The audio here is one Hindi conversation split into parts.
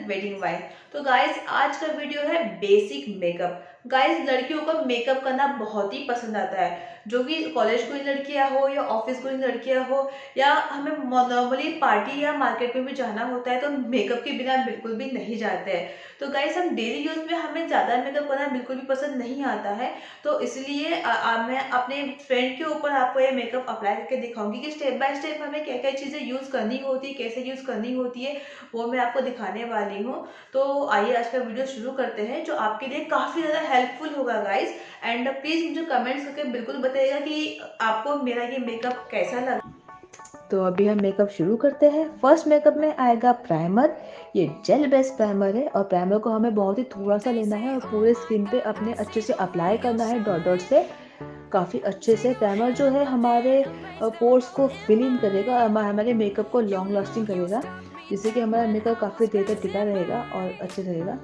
Wedding wine. तो गाइस आज का वीडियो है बेसिक मेकअप। गाइस लड़कियों को मेकअप करना बहुत ही पसंद आता है, जो कि कॉलेज गोइंग लड़कियां हो या ऑफिस गोइंग लड़कियां हो, या हमें नॉर्मली पार्टी या मार्केट में भी जाना होता है तो मेकअप के बिना बिल्कुल भी नहीं जाते हैं। तो गाइस हम डेली यूज में हमें ज़्यादा मेकअप करना बिल्कुल भी पसंद नहीं आता है। तो इसलिए मैं अपने फ्रेंड के ऊपर आपको ये मेकअप अप्लाई करके दिखाऊंगी कि स्टेप बाय स्टेप हमें क्या क्या चीज़ें यूज़ करनी होती है, कैसे यूज़ करनी होती है, वो मैं आपको दिखाने वाली हूँ। तो आइए आज का वीडियो शुरू करते हैं, जो आपके लिए काफ़ी ज़्यादा हेल्पफुल होगा गाइस। एंड प्लीज़ मुझे कमेंट्स करके बिल्कुल बताइएगा कि आपको मेरा ये मेकअप कैसा लगा। तो अभी हम मेकअप शुरू करते हैं। फर्स्ट मेकअप में आएगा प्राइमर। ये जेल बेस्ड प्राइमर है और प्राइमर को हमें बहुत ही थोड़ा सा लेना है और पूरे स्किन पे अपने अच्छे से अप्लाई करना है, डॉट डॉट से काफ़ी अच्छे से। प्राइमर जो है हमारे पोर्स को फिल इन करेगा और हमारे मेकअप को लॉन्ग लास्टिंग करेगा, जिससे कि हमारा मेकअप काफ़ी देर तक टिका रहेगा और अच्छे रहेगा।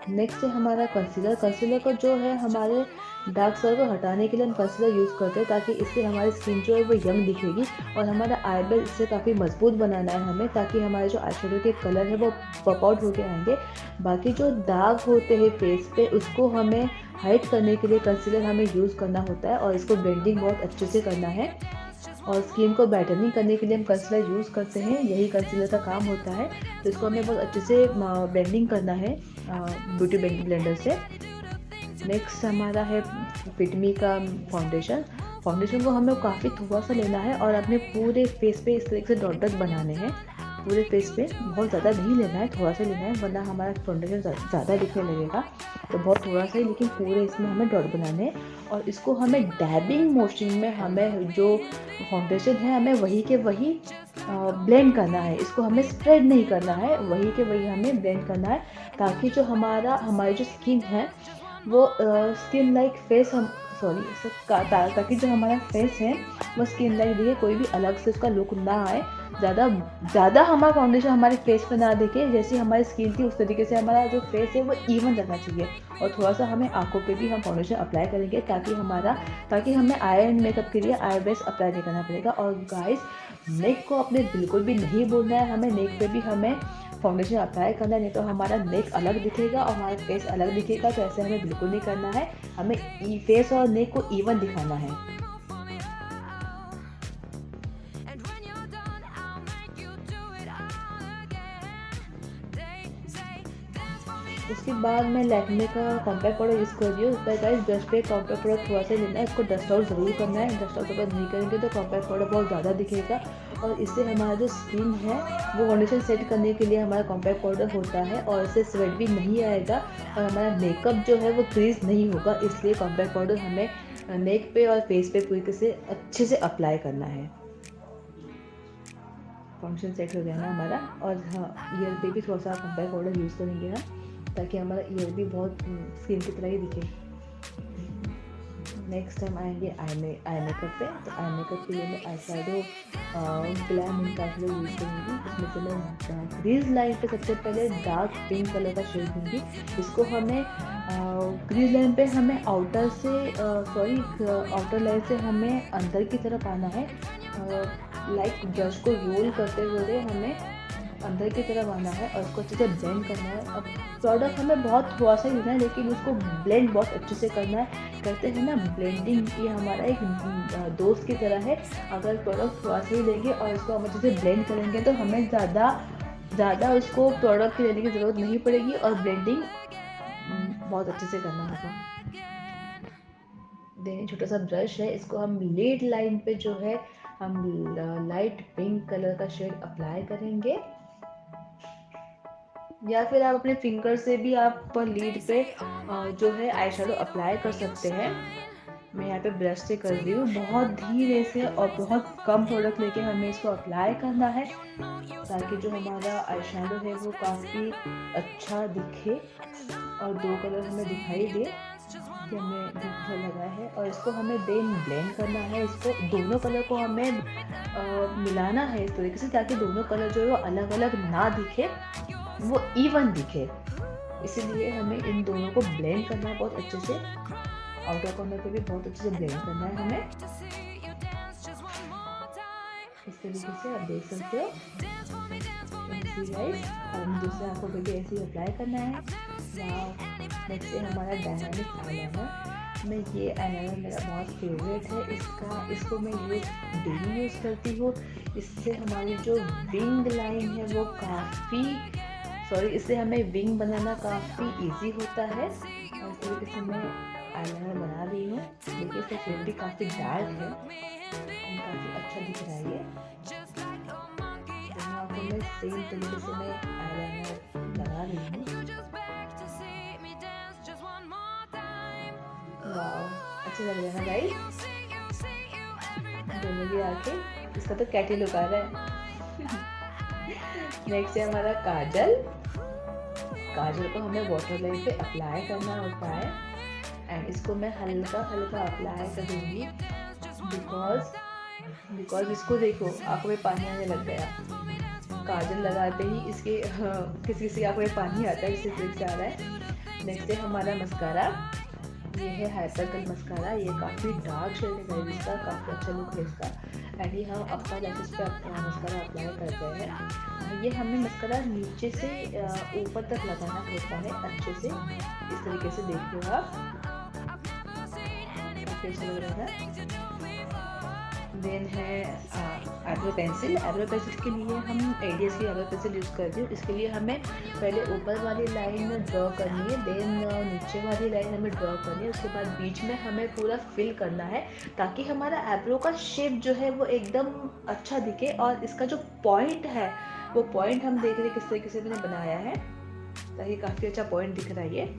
नेक्स्ट है हमारा कंसीलर। कंसीलर को जो है हमारे डार्क सर्कल को हटाने के लिए हम कंसीलर यूज़ करते हैं, ताकि इससे हमारी स्किन जो है वो यंग दिखेगी और हमारा आईब्रो इससे काफ़ी मजबूत बनाना है हमें, ताकि हमारे जो आईशैडो के कलर है वो पॉप आउट होके आएंगे। बाकी जो दाग होते हैं फेस पे उसको हमें हाइड करने के लिए कंसीलर हमें यूज़ करना होता है और इसको ब्लेंडिंग बहुत अच्छे से करना है। और स्किन को ब्राइटनिंग करने के लिए हम कंसीलर यूज़ करते हैं, यही कंसीलर का काम होता है। तो इसको हमें बहुत अच्छे से ब्लेंडिंग करना है ब्यूटी ब्लेंडर से। नेक्स्ट हमारा है फिटमी का फाउंडेशन। फाउंडेशन को हमें काफ़ी थोड़ा सा लेना है और अपने पूरे फेस पे इस तरीके से डॉट डॉट बनाने हैं। पूरे फेस पे बहुत ज़्यादा नहीं लेना है, थोड़ा सा लेना है, वरना हमारा फाउंडेशन ज़्यादा दिखने लगेगा। तो बहुत थोड़ा सा ही, लेकिन पूरे इसमें हमें डॉट बनाने हैं। और इसको हमें डैबिंग मोशन में हमें जो फाउंडेशन है हमें वही के वही ब्लेंड करना है। इसको हमें स्प्रेड नहीं करना है, वही के वही हमें ब्लेंड करना है, ताकि जो हमारी जो स्किन है वो स्किन लाइक फेस हम ताकि जो हमारा फेस है वो स्किन लाइक दिखे, कोई भी अलग से उसका लुक ना आए। ज़्यादा हमारा फाउंडेशन हमारे फेस पे ना दिखे, जैसी हमारी स्किन थी उस तरीके से हमारा जो फेस है वो इवन रहना चाहिए। और थोड़ा सा हमें आंखों पे भी हम फाउंडेशन अप्लाई करेंगे, ताकि हमें आई मेकअप के लिए आई बेस अप्लाई नहीं करना पड़ेगा। और गाइस नेक को अपने बिल्कुल भी नहीं भूलना है, हमें नेक पे भी हमें फाउंडेशन अप्लाई करना है, नहीं तो हमारा नेक अलग दिखेगा और हमारा फेस अलग दिखेगा। तो ऐसे हमें बिल्कुल नहीं करना है, हमें फेस और नेक को इवन दिखाना है। उसके बाद मैं लैक्मे का कॉम्पैक्ट पाउडर यूज़ कर रही हूँ। पर गाइस ब्रश पे कॉम्पैक्ट पाउडर थोड़ा सा लेना है, इसको डस्ट आउट ज़रूर करना है। डस्ट आउट अगर नहीं करेंगे तो कॉम्पैक्ट पाउडर बहुत ज़्यादा दिखेगा और इससे हमारा जो स्किन है वो फाउंडेशन सेट करने के लिए हमारा कॉम्पैक्ट पाउडर होता है और इससे स्वेट भी नहीं आएगा और हमारा मेकअप जो है वो क्रीज नहीं होगा। इसलिए कॉम्पैक्ट पाउडर हमें नेक पे और फेस पे पूरी तरह से अच्छे से अप्लाई करना है। फाउंडेशन सेट हो गया है हमारा। और हाँ, ईयर पे भी थोड़ा सा कॉम्पैक्ट पाउडर यूज़ करेंगे हम, ताकि हमारा ईयर भी बहुत स्किन की तरह ही दिखे। नेक्स्ट हम आएंगे आई मेकअप पे। तो आई मेकअप के लिए मैं आईशैडो ग्लैम का यूज़ करूँगी। इसमें से मैं क्रीज लाइन पे सबसे पहले डार्क पिंक कलर का शेड दूँगी। इसको हमें क्रीज लाइन पे हमें आउटर लाइन से हमें अंदर की तरफ आना है। लाइक ब्रश को रोल करते हुए हमें अंदर की तरफ आना है और उसको अच्छे से ब्लेंड करना है। अब प्रोडक्ट हमें बहुत थोड़ा सा ही लेना है, लेकिन उसको ब्लेंड बहुत अच्छे से करना है। कहते हैं ना ब्लेंडिंग, ये हमारा एक दोस्त की तरह है। अगर प्रोडक्ट थोड़ा सा ही लेंगे और उसको हम अच्छे से ब्लेंड करेंगे तो हमें ज़्यादा उसको प्रोडक्ट लेने की ज़रूरत नहीं पड़ेगी और ब्लेंडिंग बहुत अच्छे से करना होगा। देन छोटा सा ब्रश है, इसको हम लीड लाइन पे जो है हम लाइट पिंक कलर का शेड अप्लाई करेंगे, या फिर आप अपने फिंगर से भी आप लीड पे जो है आईशैडो अप्लाई कर सकते हैं। मैं यहाँ पे ब्रश से कर रही हूँ, बहुत धीरे से और बहुत कम प्रोडक्ट लेके हमें इसको अप्लाई करना है, ताकि जो हमारा आईशैडो है वो काफ़ी अच्छा दिखे और दो कलर हमें दिखाई दे कि हमें दूसरा लगा है। और इसको हमें देन ब्लेंड करना है। इसको दोनों कलर को हमें मिलाना है इस तरीके से, ताकि दोनों कलर जो है वो अलग अलग ना दिखे, वो इवन दिखे। इसीलिए हमें इन दोनों को ब्लेंड करना है बहुत अच्छे से। आउटर कॉर्नर पे भी बहुत अच्छे से ब्लेंड करना है हमें। इस तरीके से आप देख सकते हो। गाइस हम दूसरे आंखों पे भी ऐसे ही अप्लाई करना है। नेक्स्ट है हमारा डायनामिक आईलाइनर। मैं ये आईलाइनर मेरा बहुत फेवरेट है। इसको मैं डेली यूज़ करती हूँ। इससे हमारी जो विंग लाइन है वो इससे हमें विंग बनाना काफ़ी इजी होता है। और इस तरीके से मैं आईलाइनर बना रही हूँ। देखिए इसका शेड भी काफ़ी डार्क है, काफ़ी अच्छा दिख रहा है ये। दोनों आँखों में सेम तरीके से मैं आईलाइनर लगा रही हूँ। वाह, अच्छा लग रहा है ना गाइस दोनों भी आंखें। इसका तो कैट ही लुक आ रहा है। नेक्स्ट है हमारा काजल। काजल को हमें वाटर लाइन पे अप्लाई करना होता है एंड इसको मैं हल्का हल्का अप्लाई करूँगी बिकॉज इसको देखो आंखों में पानी आने लग गया। काजल लगाते ही इसके किसी किसी आंखों में पानी आता है, इसी तरीके से आ रहा है। नेक्स्ट है हमारा मस्कारा। ये है हाइपरकर्ल मस्कारा। ये काफ़ी डार्क शेड है इसका, काफ़ी अच्छा लुक है इसका। एंड ये हम अपर लैशेस पे मस्कारा अप्लाई करते हैं। ये हमें मस्कारा नीचे से ऊपर तक लगाना होता है अच्छे से। इस तरीके से देखिए आप, काफ़ी अच्छा लग रहा है। देन है आईब्रो पेंसिल। आईब्रो पेंसिल के लिए हम एडीएस की आईब्रो पेंसिल यूज़ करते हैं। इसके लिए हमें पहले ऊपर वाली लाइन ड्रॉ करनी है, देन नीचे वाली लाइन हमें ड्रॉ करनी है। उसके बाद बीच में हमें पूरा फिल करना है ताकि हमारा आईब्रो का शेप जो है वो एकदम अच्छा दिखे। और इसका जो पॉइंट है वो पॉइंट हम देख रहे हैं किस तरीके से मैंने बनाया है, ताकि काफ़ी अच्छा पॉइंट दिख रहा है ये।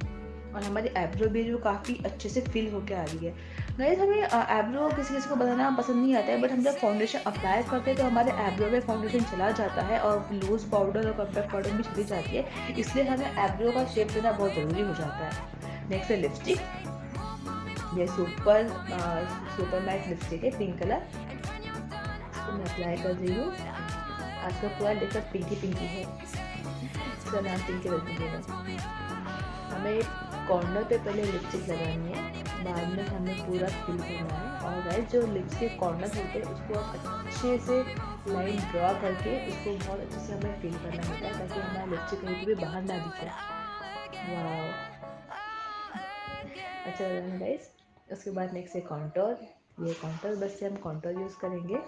और हमारी आईब्रो भी जो काफ़ी अच्छे से फिल होके आ रही है। गाइस हमें आईब्रो किसी किसी को बनाना पसंद नहीं आता है, बट हम जब फाउंडेशन अप्लाई करते हैं तो हमारे आईब्रो में फाउंडेशन चला जाता है और लूज पाउडर और कॉम्पैक्ट पाउडर भी चली जाती है, इसलिए हमें आईब्रो का शेप देना बहुत ज़रूरी हो जाता है। नेक्स्ट है लिपस्टिक। ये सुपर मैट लिपस्टिक है, पिंक कलर। इसको मैं अप्लाई कर रही हूँ। आज का पूरा लेकर पिंकी है, इसका नाम पिंकी रख दीजिएगा। हमें कॉर्नर पे पहले लिपस्टिक लगानी है, बाद में हमें पूरा फिल करना है। और गाइस जो लिप्स के कॉर्नर होते हैं उसको अच्छे से लाइन ड्रॉ करके उसको बहुत अच्छे से हमें फिल करना होता है ताकि हमारा लिपस्टिक कहीं भी बाहर ना दिखे। वाह, अच्छा लग रहा है गाइस। उसके बाद नेक्स्ट है कॉन्टोर। ये कॉन्टोर बस से हम कॉन्टोर यूज़ करेंगे।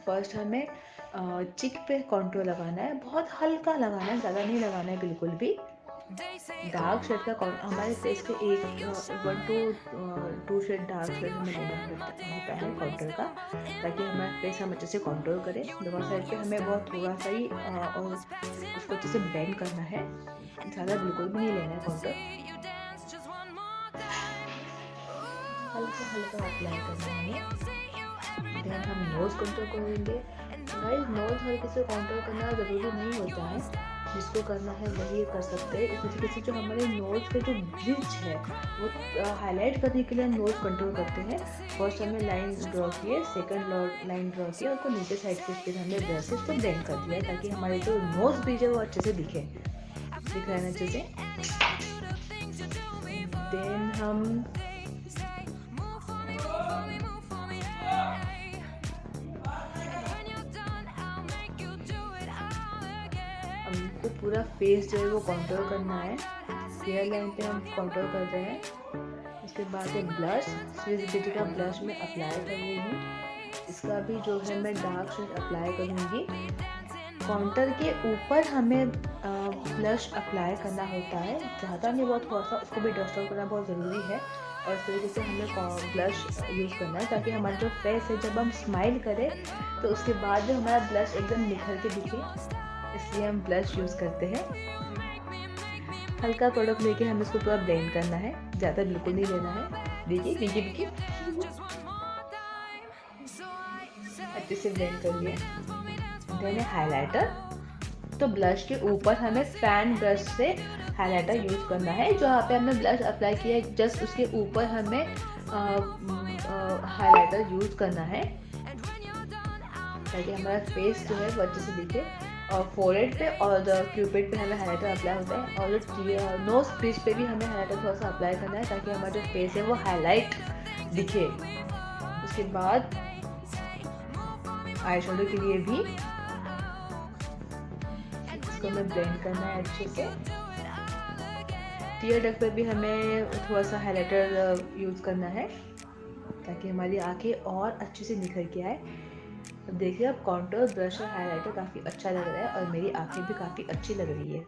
फर्स्ट हमें चिक पे कॉन्टोर लगाना है, बहुत हल्का लगाना है, ज़्यादा नहीं लगाना है बिल्कुल भी। डार्क शेड का हमारे फेस पे 1 to 2 शेड डार्क शेड हमें लेना होता है कॉन्टोर का, ताकि हमारा फेस हम अच्छे से कॉन्टोर करें। दोनों साइड पे हमें बहुत थोड़ा सा ही और उसको अच्छे से ब्लेंड करना है, ज़्यादा बिल्कुल भी नहीं लेना है कॉन्टोर, हल्का हल्का अप्लाई करना है। देन हम नोज़ कॉन्टोर करेंगे। गाइस नोज़ हर किसी को कॉन्टोर करना ज़रूरी नहीं होता है, जिसको करना है वही कर सकते हैं। इस तरीके से जो हमारे नोज़ पे जो ब्रिज है वो हाईलाइट करने के लिए हम नोज़ कंट्रोल करते हैं। फर्स्ट हमने लाइन ड्रॉ की है, सेकंड लाइन ड्रॉ की और उसको नीचे साइड के फिर हमने ब्रश से उसको ब्लेंड कर दिया है ताकि हमारे जो नोज़ ब्रिज है वो अच्छे से दिख रहा है अच्छे से। देन हम हमको पूरा फेस जो है वो कॉन्टोर करना है। हेयर लाइन पे हम कॉन्टोर कर रहे हैं। उसके बाद है ब्लश। स्विस ब्यूटी का ब्लश में अप्लाई कर रही हूँ। इसका भी जो है मैं डार्क शेड अप्लाई करूँगी। कॉन्टोर के ऊपर हमें ब्लश अप्लाई करना होता है, ज़्यादा नहीं बहुत थोड़ा सा, उसको भी डस्ट आउट करना बहुत ज़रूरी है। और इस तरीके से हमें ब्लश यूज़ करना है ताकि हमारा जो फेस है जब हम स्माइल करें तो उसके बाद जो हमारा ब्लश एकदम निखर के दिखे, इसलिए हम ब्लश यूज़ करते हैं। हल्का प्रोडक्ट लेके हमें इसको पूरा ब्लेंड करना है, ज़्यादा बिल्कुल नहीं लेना है। देखिए बिकी अच्छे से ब्लेंड कर लिया। देन है हाइलाइटर। तो ब्लश के ऊपर हमें फैन ब्रश से हाइलाइटर यूज़ करना है। जहाँ पे हमने ब्लश अप्लाई किया है जस्ट उसके ऊपर हमें हाइलाइटर यूज़ करना है ताकि हमारा फेस जो है वो अच्छे से दिखे। और फोरहेड पे और क्यूपिड पे हमें हाइलाइटर अप्लाई होता है, और जो नोज ब्रिज पे भी हमें हाइलाइटर थोड़ा सा अप्लाई करना है ताकि हमारा जो फेस है वो हाईलाइट दिखे। उसके बाद आई शेडो के लिए भी इसको हमें ब्लेंड करना है अच्छे से। टीयर डक पे भी हमें थोड़ा सा हाइलाइटर यूज़ करना है ताकि हमारी आंखें और अच्छे से निखर के आए। अब देखिए, अब कॉन्टोर ब्रश और हाइलाइटर काफ़ी अच्छा लग रहा है और मेरी आंखें भी काफ़ी अच्छी लग रही है।